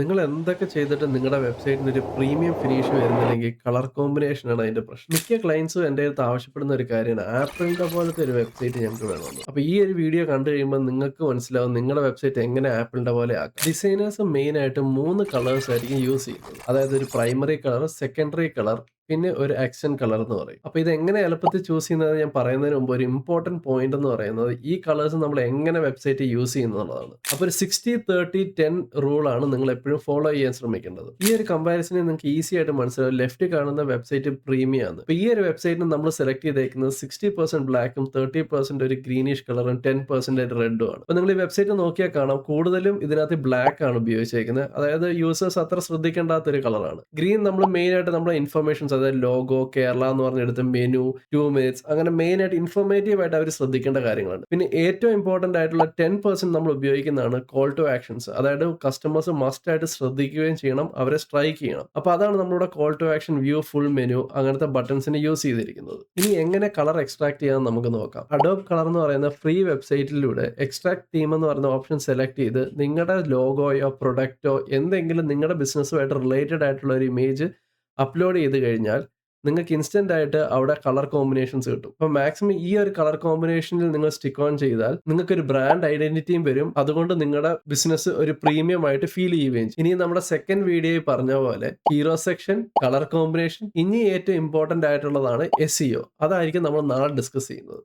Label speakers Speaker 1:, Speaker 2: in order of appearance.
Speaker 1: നിങ്ങൾ എന്തൊക്കെ ചെയ്തിട്ടും നിങ്ങളുടെ വെബ്സൈറ്റിന് ഒരു പ്രീമിയം ഫിനിഷ് വരുന്നില്ലെങ്കിൽ കളർ കോമ്പിനേഷൻ ആണ് അതിന്റെ പ്രശ്നം. മിക്ക ക്ലയൻസും എൻ്റെ അടുത്ത് ആവശ്യപ്പെടുന്ന ഒരു കാര്യമാണ് ആപ്പിളിന്റെ പോലത്തെ ഒരു വെബ്സൈറ്റ് ഞങ്ങൾക്ക് വേണമെന്ന്. അപ്പോൾ ഈ ഒരു വീഡിയോ കണ്ടു കഴിയുമ്പോൾ നിങ്ങൾക്ക് മനസ്സിലാവും നിങ്ങളുടെ വെബ്സൈറ്റ് എങ്ങനെ ആപ്പിളിന്റെ പോലെ ആക്കാം. ഡിസൈനേഴ്സ് മെയിൻ ആയിട്ട് 3 കളേഴ്സ് ആയിരിക്കും യൂസ് ചെയ്യുന്നത്. അതായത് ഒരു പ്രൈമറി കളർ, സെക്കൻഡറി കളർ, പിന്നെ ഒരു ആക്സന്റ് കളർ എന്ന് പറയും. അപ്പോൾ ഇത് എങ്ങനെ എളുപ്പത്തിൽ ചൂസ് ചെയ്യുന്നത് ഞാൻ പറയുന്നതിന് മുമ്പ് ഒരു ഇമ്പോർട്ടന്റ് പോയിന്റ് എന്ന് പറയുന്നത് ഈ കളേഴ്സ് നമ്മൾ എങ്ങനെ വെബ്സൈറ്റ് യൂസ് ചെയ്യുന്നു എന്നുള്ളതാണ്. അപ്പോൾ ഒരു 60-30-10 റൂൾ ആണ് നിങ്ങൾ എപ്പോഴും ഫോളോ ചെയ്യാൻ ശ്രമിക്കേണ്ടത്. ഈ ഒരു കമ്പാരിസണിൽ നിങ്ങൾക്ക് ഈസി ആയിട്ട് മനസ്സിലാവും ലെഫ്റ്റ് കാണുന്ന വെബ്സൈറ്റ് പ്രീമിയം ആണ്. അപ്പോൾ ഈ ഒരു വെബ്സൈറ്റിന് നമ്മൾ സെലക്ട് ചെയ്തേക്കുന്നത് 60% ബ്ലാക്കും 30% ഒരു ഗ്രീനിഷ് കളറും 10% റെഡും ആണ്. അപ്പോൾ നിങ്ങൾ ഈ വെബ്സൈറ്റ് നോക്കിയാൽ കാണാം കൂടുതലും ഇതിനകത്ത് ബ്ലാക്ക് ആണ് ഉപയോഗിച്ചേക്കുന്നത്. അതായത് യൂസേഴ്സ് അത്ര ശ്രദ്ധിക്കേണ്ടാത്ത ഒരു കളറാണ്. ഗ്രീൻ നമ്മൾ മെയിൻ ആയിട്ട് നമ്മുടെ ഇൻഫർമേഷൻസ് അതായത് ലോഗോ കേരള എന്ന് പറഞ്ഞെടുത്ത് മെനു 2 മിനിറ്റ്സ് അങ്ങനെ മെയിൻ ആയിട്ട് ഇൻഫോർമേറ്റീവ് ആയിട്ട് അവർ ശ്രദ്ധിക്കേണ്ട കാര്യങ്ങളാണ്. പിന്നെ ഏറ്റവും ഇമ്പോർട്ടന്റ് ആയിട്ടുള്ള 10% നമ്മൾ ഉപയോഗിക്കുന്നതാണ് കോൾ ടു ആക്ഷൻസ്. അതായത് കസ്റ്റമേഴ്സ് മസ്റ്റ് ആയിട്ട് ശ്രദ്ധിക്കുകയും ചെയ്യണം, അവരെ സ്ട്രൈക്ക് ചെയ്യണം. അപ്പോൾ അതാണ് നമ്മുടെ call to action view full menu അങ്ങനത്തെ ബട്ടൺസിന് യൂസ് ചെയ്തിരിക്കുന്നത്. ഇനി എങ്ങനെ കളർ എക്സ്ട്രാക്ട് ചെയ്യാൻ നമുക്ക് നോക്കാം. അഡോബ് കളർ എന്ന് പറയുന്ന ഫ്രീ വെബ്സൈറ്റിലൂടെ എക്സ്ട്രാക്ട് തീം എന്ന് പറയുന്ന ഓപ്ഷൻ സെലക്ട് ചെയ്ത് നിങ്ങളുടെ ലോഗോയോ പ്രൊഡക്റ്റോ എന്തെങ്കിലും നിങ്ങളുടെ ബിസിനസ്സുമായിട്ട് റിലേറ്റഡ് ആയിട്ടുള്ള ഒരു ഇമേജ് അപ്ലോഡ് ചെയ്ത് കഴിഞ്ഞാൽ നിങ്ങൾക്ക് ഇൻസ്റ്റന്റ് ആയിട്ട് അവിടെ കളർ കോമ്പിനേഷൻസ് കിട്ടും. അപ്പോൾ മാക്സിമം ഈ ഒരു കളർ കോമ്പിനേഷനിൽ നിങ്ങൾ സ്റ്റിക്ക് ഓൺ ചെയ്താൽ നിങ്ങൾക്ക് ഒരു ബ്രാൻഡ് ഐഡന്റിറ്റിയും വരും. അതുകൊണ്ട് നിങ്ങളുടെ ബിസിനസ് ഒരു പ്രീമിയം ആയിട്ട് ഫീൽ ചെയ്യുകയും ചെയ്യും. ഇനി നമ്മുടെ സെക്കൻഡ് വീഡിയോയിൽ പറഞ്ഞ പോലെ ഹീറോ സെക്ഷൻ, കളർ കോമ്പിനേഷൻ, ഇനി ഏറ്റവും ഇമ്പോർട്ടന്റ് ആയിട്ടുള്ളതാണ് SEO. അതായിരിക്കും നമ്മൾ നാളെ ഡിസ്കസ് ചെയ്യുന്നത്.